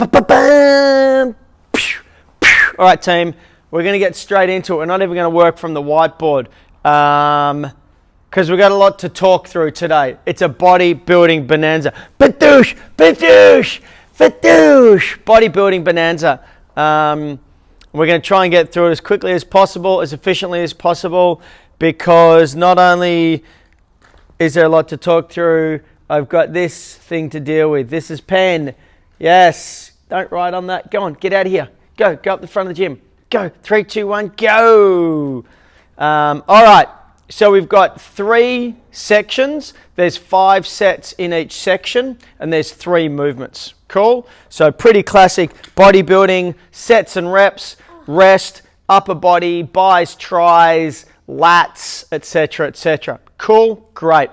Ba-ba-bam! All right, team, we're going to get straight into it. We're not even going to work from the whiteboard because we've got a lot to talk through today. It's a bodybuilding bonanza. Badoosh, badoosh, badoosh. Bodybuilding bonanza. We're going to try and get through it as quickly as possible, as efficiently as possible, because not only is there a lot to talk through, I've got this thing to deal with. This is pen. Yes, don't write on that. Go on, get out of here. Go up the front of the gym. Go, 3, 2, 1, go. All right, so we've got 3 sections. There's 5 sets in each section, and there's 3 movements. Cool? So pretty classic bodybuilding, sets and reps, rest, upper body, bis, tris, lats, etc., etc. Cool? Great.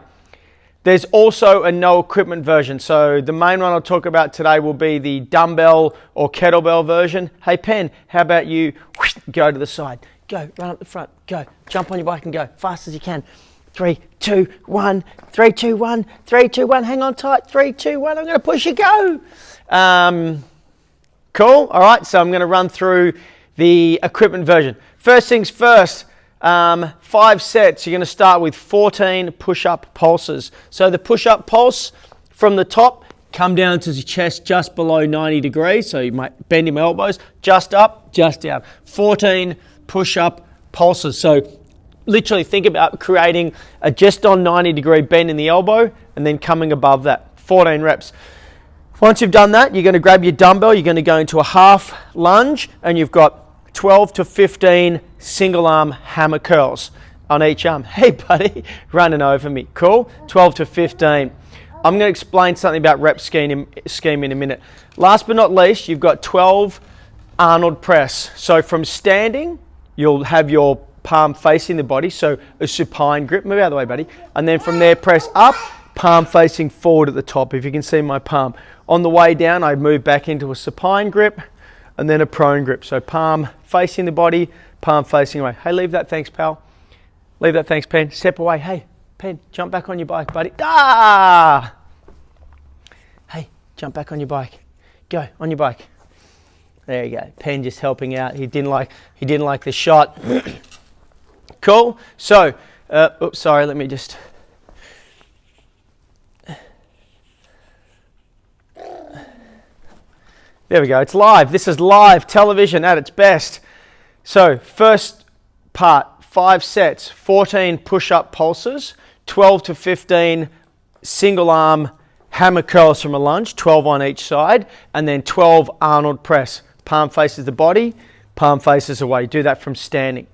There's also a no equipment version. So the main one I'll talk about today will be the dumbbell or kettlebell version. Hey, Pen, how about you go to the side? Go, run up the front. Go, jump on your bike and go fast as you can. 3, 2, 1, 3, 2, 1, 3, 2, 1. Hang on tight. 3, 2, 1. I'm going to push you. Go. Cool. All right. So I'm going to run through the equipment version. First things first. 5 sets. You're going to start with 14 push-up pulses. So the push-up pulse from the top, come down to the chest just below 90 degrees. So you might bend your elbows, just up, just down. 14 push-up pulses. So literally think about creating a just on 90 degree bend in the elbow and then coming above that. 14 reps. Once you've done that, you're going to grab your dumbbell. You're going to go into a half lunge and you've got 12 to 15 single arm hammer curls on each arm. Hey buddy, running over me. Cool? 12 to 15. I'm going to explain something about rep scheme in a minute. Last but not least, you've got 12 Arnold Press. So from standing, you'll have your palm facing the body, so a supine grip. Move out of the way, buddy. And then from there, press up, palm facing forward at the top, if you can see my palm. On the way down, I move back into a supine grip and then a prone grip. So palm facing the body, palm facing away. Hey, leave that, thanks, pal. Leave that, thanks, Pen. Step away. Hey, Pen, jump back on your bike, buddy. Ah! Hey, jump back on your bike. Go, on your bike. There you go. Pen just helping out. He didn't like the shot. Cool. So, oops, sorry, let me just... There we go. It's live. This is live television at its best. So, first part, 5 sets, 14 push-up pulses, 12 to 15 single arm hammer curls from a lunge, 12 on each side, and then 12 Arnold press. Palm faces the body, palm faces away. Do that from standing.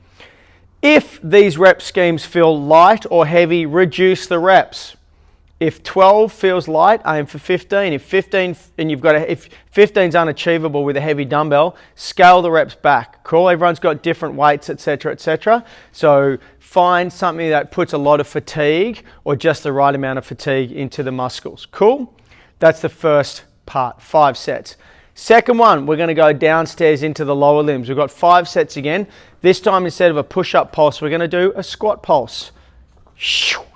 If these rep schemes feel light or heavy, reduce the reps. If 12 feels light, aim for 15. If 15 and if 15 is unachievable with a heavy dumbbell, scale the reps back. Cool. Everyone's got different weights, etc., etc. So find something that puts a lot of fatigue or just the right amount of fatigue into the muscles. Cool. That's the first part. 5 sets. Second one, we're going to go downstairs into the lower limbs. We've got 5 sets again. This time, instead of a push-up pulse, we're going to do a squat pulse.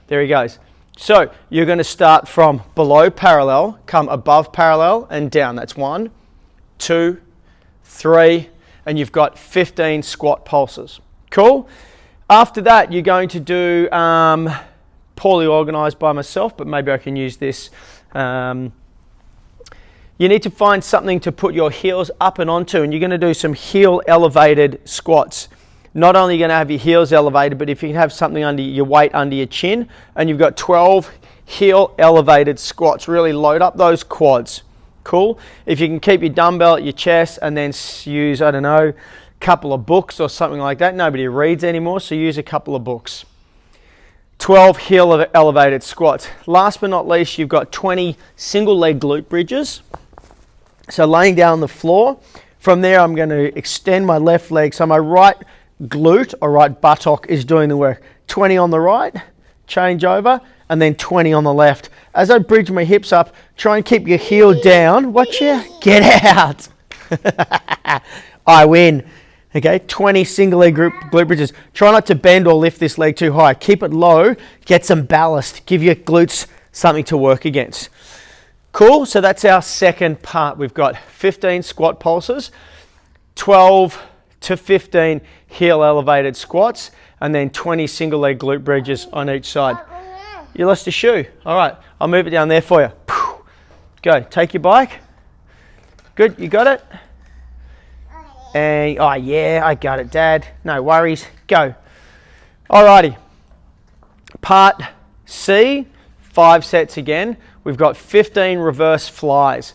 There he goes. So you're going to start from below parallel, come above parallel and down. That's 1, 2, 3, and you've got 15 squat pulses. Cool? After that, you're going to do, poorly organized by myself, but maybe I can use this. You need to find something to put your heels up and onto, and you're going to do some heel elevated squats. Not only are you going to have your heels elevated, but if you can have something under your weight under your chin, and you've got 12 heel elevated squats, really load up those quads. Cool? If you can keep your dumbbell at your chest and then use, I don't know, a couple of books or something like that. Nobody reads anymore, so use a couple of books. 12 heel elevated squats. Last but not least, you've got 20 single leg glute bridges. So laying down on the floor. From there, I'm going to extend my left leg. So my right glute or right buttock is doing the work. 20 on the right, change over, and then 20 on the left. As I bridge my hips up, try and keep your heel down. Watch you. Get out. I win. Okay, 20 single leg glute bridges. Try not to bend or lift this leg too high. Keep it low. Get some ballast. Give your glutes something to work against. Cool, so that's our second part. We've got 15 squat pulses, 12 to 15 heel elevated squats, and then 20 single leg glute bridges on each side. You lost your shoe. All right, I'll move it down there for you. Go, take your bike. Good, you got it? And, oh yeah, I got it, Dad. No worries, go. Alrighty, part C, 5 sets again. We've got 15 reverse flies.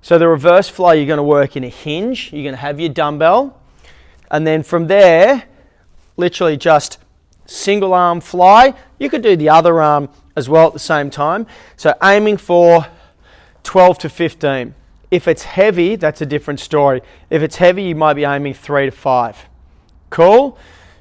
So the reverse fly, you're gonna work in a hinge. You're gonna have your dumbbell. And then from there, literally just single arm fly. You could do the other arm as well at the same time. So aiming for 12 to 15. If it's heavy, that's a different story. If it's heavy, you might be aiming 3 to 5. Cool?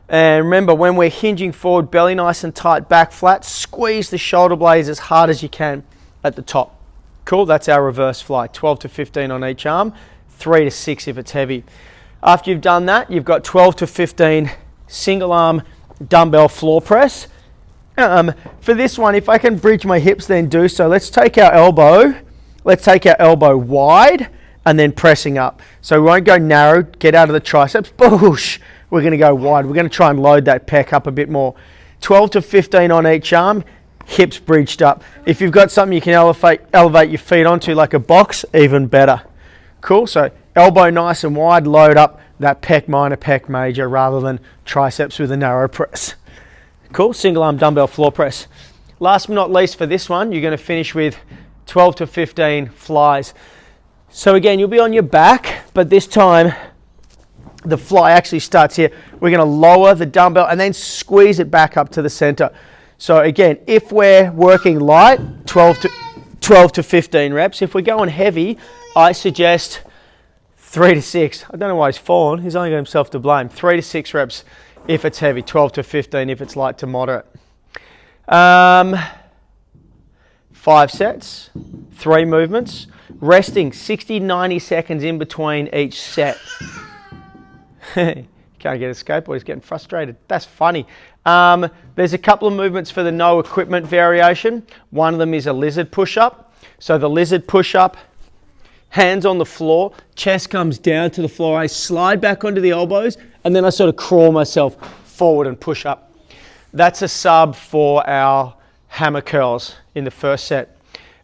And remember, when we're hinging forward, belly nice and tight, back flat, squeeze the shoulder blades as hard as you can at the top. Cool? That's our reverse fly. 12 to 15 on each arm, 3 to 6 if it's heavy. After you've done that, you've got 12 to 15 single arm dumbbell floor press. For this one, if I can bridge my hips, then do so. Let's take our elbow wide and then pressing up. So we won't go narrow, get out of the triceps, boosh. We're gonna go wide. We're gonna try and load that pec up a bit more. 12 to 15 on each arm, hips bridged up. If you've got something you can elevate your feet onto like a box, even better. Cool, so elbow nice and wide, load up that pec minor, pec major, rather than triceps with a narrow press. Cool, single arm dumbbell floor press. Last but not least for this one, you're gonna finish with 12 to 15 flies. So again, you'll be on your back, but this time the fly actually starts here. We're gonna lower the dumbbell and then squeeze it back up to the center. So again, if we're working light, 12 to 15 reps. If we're going heavy, I suggest 3 to 6. I don't know why he's fallen. He's only got himself to blame. 3 to 6 reps if it's heavy, 12 to 15 if it's light to moderate. 5 sets, 3 movements, resting 60, 90 seconds in between each set. Can't get a skateboard, he's getting frustrated. That's funny. There's a couple of movements for the no equipment variation. One of them is a lizard push-up. So the lizard push-up, hands on the floor, chest comes down to the floor, I slide back onto the elbows, and then I sort of crawl myself forward and push up. That's a sub for our hammer curls in the first set.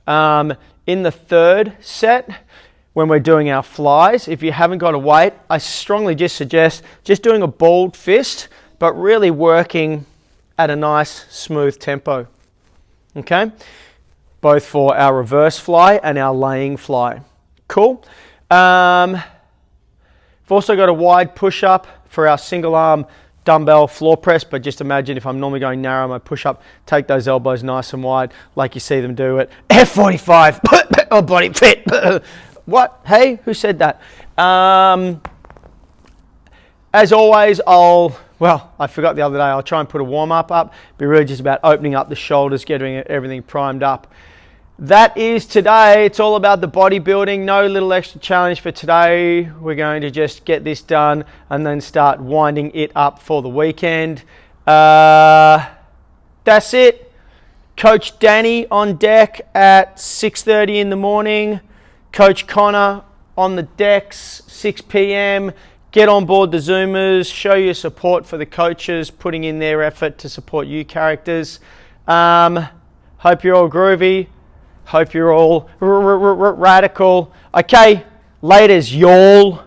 In the third set, when we're doing our flies, if you haven't got a weight, I strongly just suggest just doing a balled fist, but really working at a nice smooth tempo. Okay? Both for our reverse fly and our laying fly. Cool. We've also got a wide push-up for our single arm dumbbell floor press, but just imagine if I'm normally going narrow my push-up, take those elbows nice and wide like you see them do at F45 or Body Fit. What? Hey, who said that? As always, I forgot the other day, I'll try and put a warm-up up. Be really just about opening up the shoulders, getting everything primed up. That is today. It's all about the bodybuilding. No little extra challenge for today. We're going to just get this done and then start winding it up for the weekend. That's it. Coach Danny on deck at 6:30 in the morning. Coach Connor on the decks, 6 p.m. Get on board the Zoomers. Show your support for the coaches putting in their effort to support you characters. Hope you're all groovy. Hope you're all radical. Okay, laters, y'all.